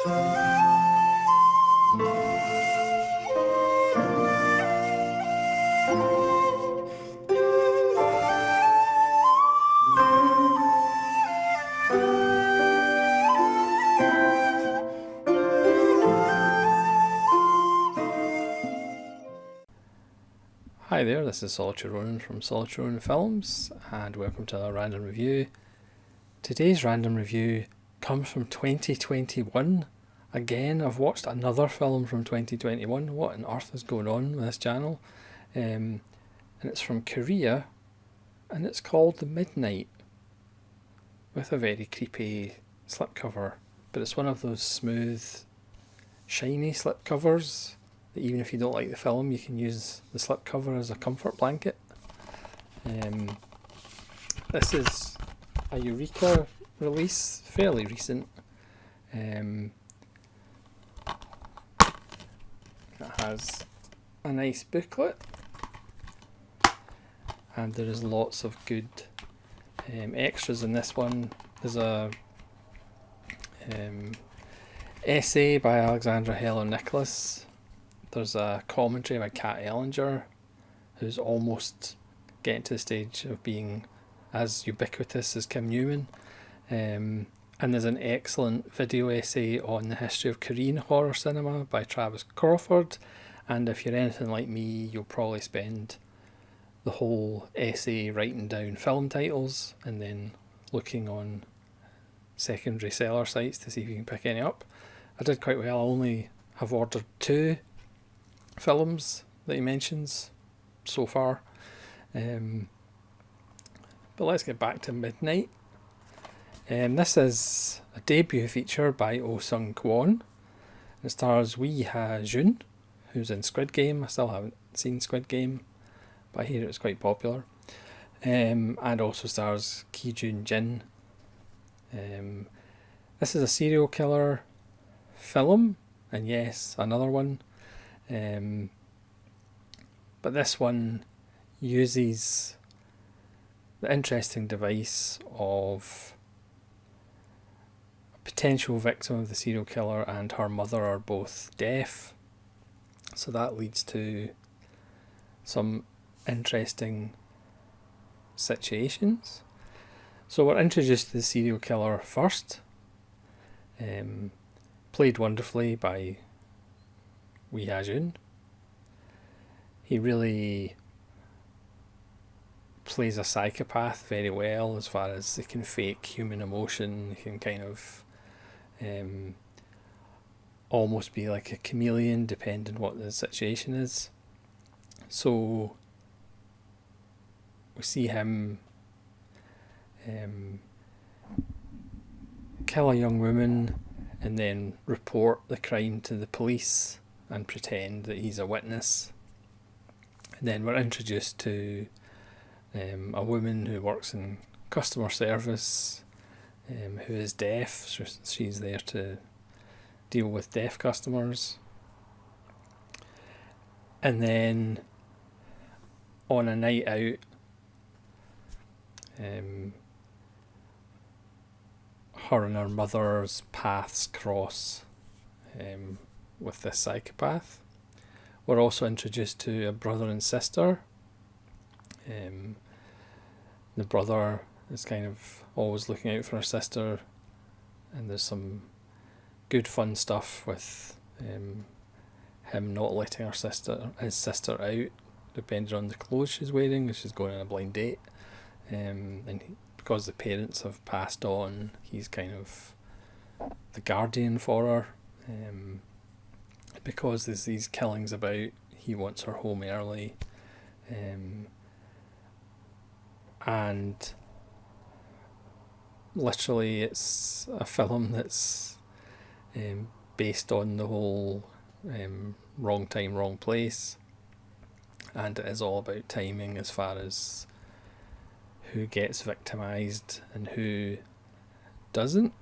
Hi there, this is Solitary Ronin from Solitary Ronin Films, and welcome to our random review. Today's random review comes from 2021. Again, I've watched another film from 2021. What on earth is going on with this channel? And it's from Korea, and it's called The Midnight, with a very creepy slipcover. But it's one of those smooth, shiny slipcovers. Even if you don't like the film, you can use the slipcover as a comfort blanket. This is a Eureka release, fairly recent. It has a nice booklet, and there is lots of good extras in this one. There's a essay by Alexandra Heller Nicholas. There's a commentary by Kat Ellinger, who's almost getting to the stage of being as ubiquitous as Kim Newman. And there's an excellent video essay on the history of Korean horror cinema by Travis Crawford. And if you're anything like me, you'll probably spend the whole essay writing down film titles and then looking on secondary seller sites to see if you can pick any up. I did quite well. I only have ordered 2 films that he mentions so far, but let's get back to Midnight. This is a debut feature by Oh Sung Kwon. It stars Wee Ha Jun, who's in Squid Game. I still haven't seen Squid Game, but I hear it's quite popular. And also stars Ki Jun Jin. This is a serial killer film, and yes, another one. But this one uses the interesting device of a potential victim of the serial killer and her mother are both deaf, so that leads to some interesting situations. So we're introduced to the serial killer first, played wonderfully by Wee Ha Jun. He really plays a psychopath very well, as far as he can fake human emotion. He can kind of almost be like a chameleon, depending on what the situation is. So we see him kill a young woman and then report the crime to the police and pretend that he's a witness. And then we're introduced to a woman who works in customer service, who is deaf. So she's there to deal with deaf customers. And then on a night out, her and her mother's paths cross with this psychopath. We're also introduced to a brother and sister. The brother is kind of always looking out for her sister, and there's some good fun stuff with him not letting his sister out, depending on the clothes she's wearing, if she's going on a blind date. Because the parents have passed on, he's kind of the guardian for her. Because there's these killings about, he wants her home early. And literally it's a film that's based on the whole wrong time, wrong place. And it is all about timing, as far as who gets victimised and who doesn't.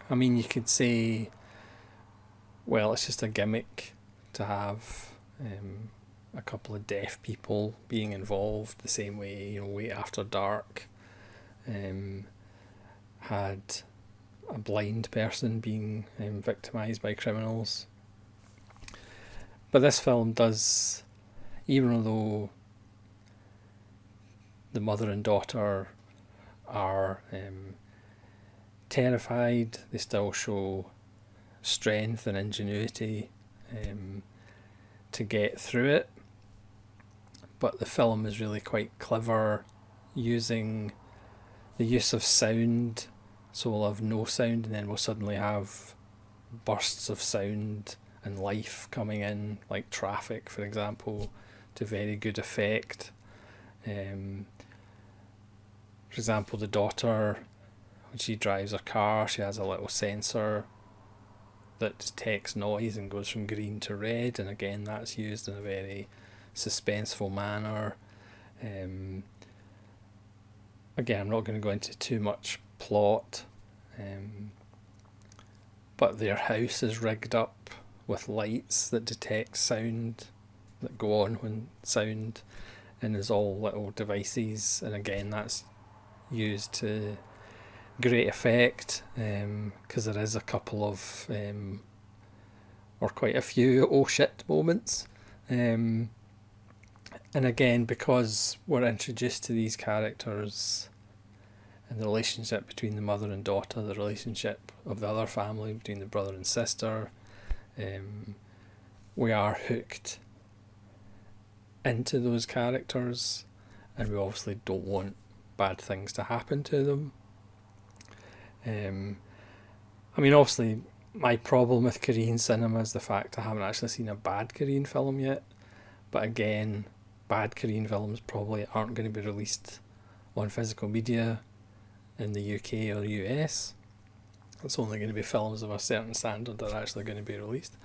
I mean, you could say, well, it's just a gimmick to have a couple of deaf people being involved, the same way, Wait After Dark had a blind person being victimised by criminals. But this film does, even though the mother and daughter are terrified, they still show strength and ingenuity to get through it. But the film is really quite clever, using the use of sound. So we'll have no sound, and then we'll suddenly have bursts of sound and life coming in, like traffic, for example, to very good effect. For example, the daughter, when she drives a car, she has a little sensor that detects noise and goes from green to red, and again that's used in a very suspenseful manner. Again, I'm not going to go into too much plot, but their house is rigged up with lights that detect sound, that go on when sound, and there's all little devices, and again that's used to great effect, because there is a couple of or quite a few oh shit moments, and again, because we're introduced to these characters and the relationship between the mother and daughter, the relationship of the other family between the brother and sister, we are hooked into those characters, and we obviously don't want bad things to happen to them. I mean, obviously, my problem with Korean cinema is the fact I haven't actually seen a bad Korean film yet. But again, bad Korean films probably aren't going to be released on physical media in the UK or the US. It's only going to be films of a certain standard that are actually going to be released.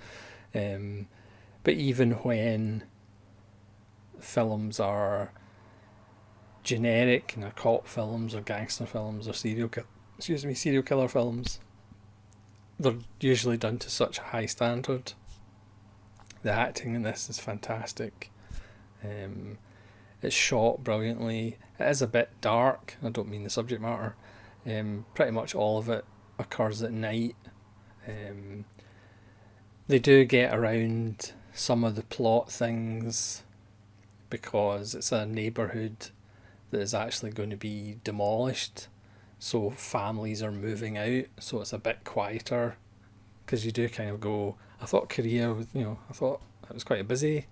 But even when films are generic, and they're cop films or gangster films or serial killer films, they're usually done to such a high standard. The acting in this is fantastic. It's shot brilliantly. It is a bit dark. I don't mean the subject matter. Pretty much all of it occurs at night. They do get around some of the plot things because it's a neighbourhood that is actually going to be demolished, so families are moving out, so it's a bit quieter, because you do kind of go, I thought Korea was, I thought it was quite a busy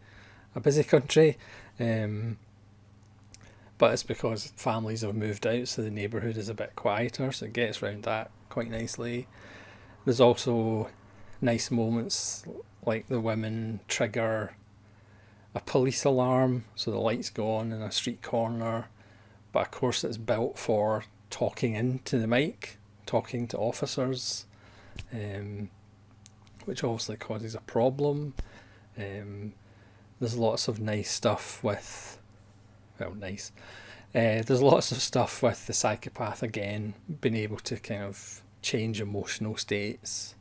country, but it's because families have moved out, so the neighbourhood is a bit quieter, so it gets around that quite nicely. There's also nice moments like the women trigger a police alarm, so the lights go on in a street corner, but of course it's built for talking into the mic, talking to officers, which obviously causes a problem. There's lots of nice stuff with, there's lots of stuff with the psychopath again being able to kind of change emotional states,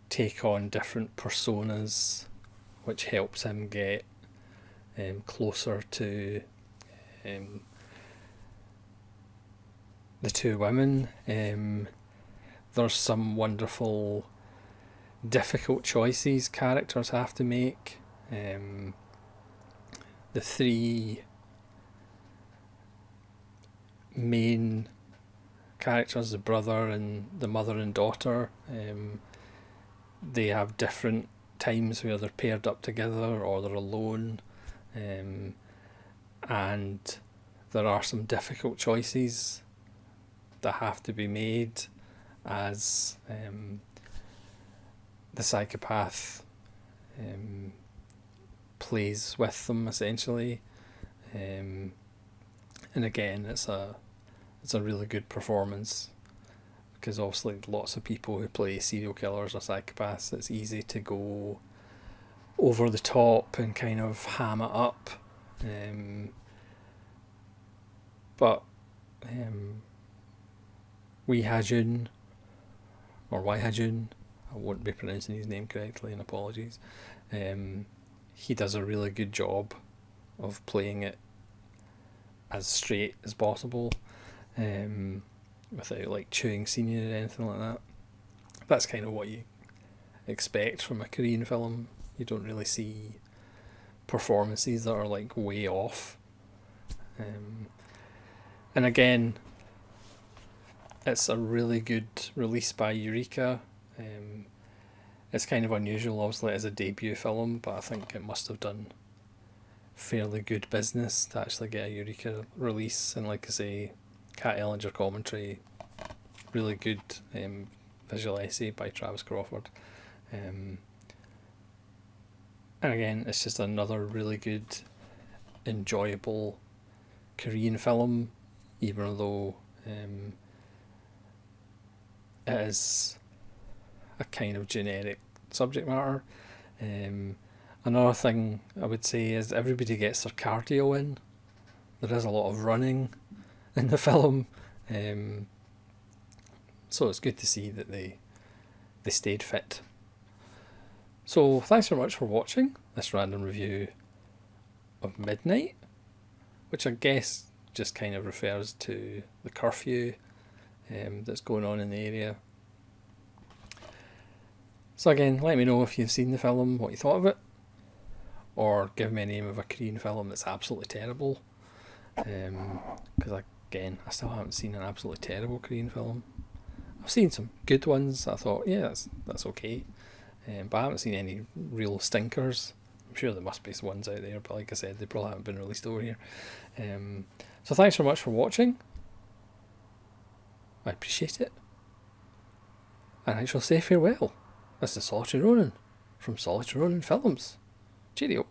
take on different personas, which helps him get closer to the two women. There's some wonderful, difficult choices characters have to make. The three main characters, the brother and the mother and daughter, they have different times where they're paired up together or they're alone, and there are some difficult choices that have to be made as the psychopath plays with them, essentially, and again it's a really good performance, because obviously lots of people who play serial killers or psychopaths, it's easy to go over the top and kind of ham it up, but Wee Ha-jun, or Wai Ha-jun, I won't be pronouncing his name correctly, and apologies, he does a really good job of playing it as straight as possible. without like chewing scenery or anything like that. That's kind of what you expect from a Korean film. You don't really see performances that are like way off. And again, it's a really good release by Eureka. It's kind of unusual, obviously, as a debut film, but I think it must have done fairly good business to actually get a Eureka release. And like I say, Kat Ellinger commentary, really good visual essay by Travis Crawford. And again, it's just another really good, enjoyable Korean film, even though it is a kind of generic subject matter. Another thing I would say is everybody gets their cardio in. There is a lot of running in the film, so it's good to see that they stayed fit. So thanks very much for watching this random review of Midnight, which I guess just kind of refers to the curfew that's going on in the area. So again, let me know if you've seen the film, what you thought of it, or give me a name of a Korean film that's absolutely terrible, because again, I still haven't seen an absolutely terrible Korean film. I've seen some good ones. I thought, yeah, that's okay, but I haven't seen any real stinkers. I'm sure there must be some ones out there, but like I said, they probably haven't been released over here. So thanks very much for watching. I appreciate it, and I shall say farewell. This is Solitary Ronin from Solitary Ronin Films. Cheerio.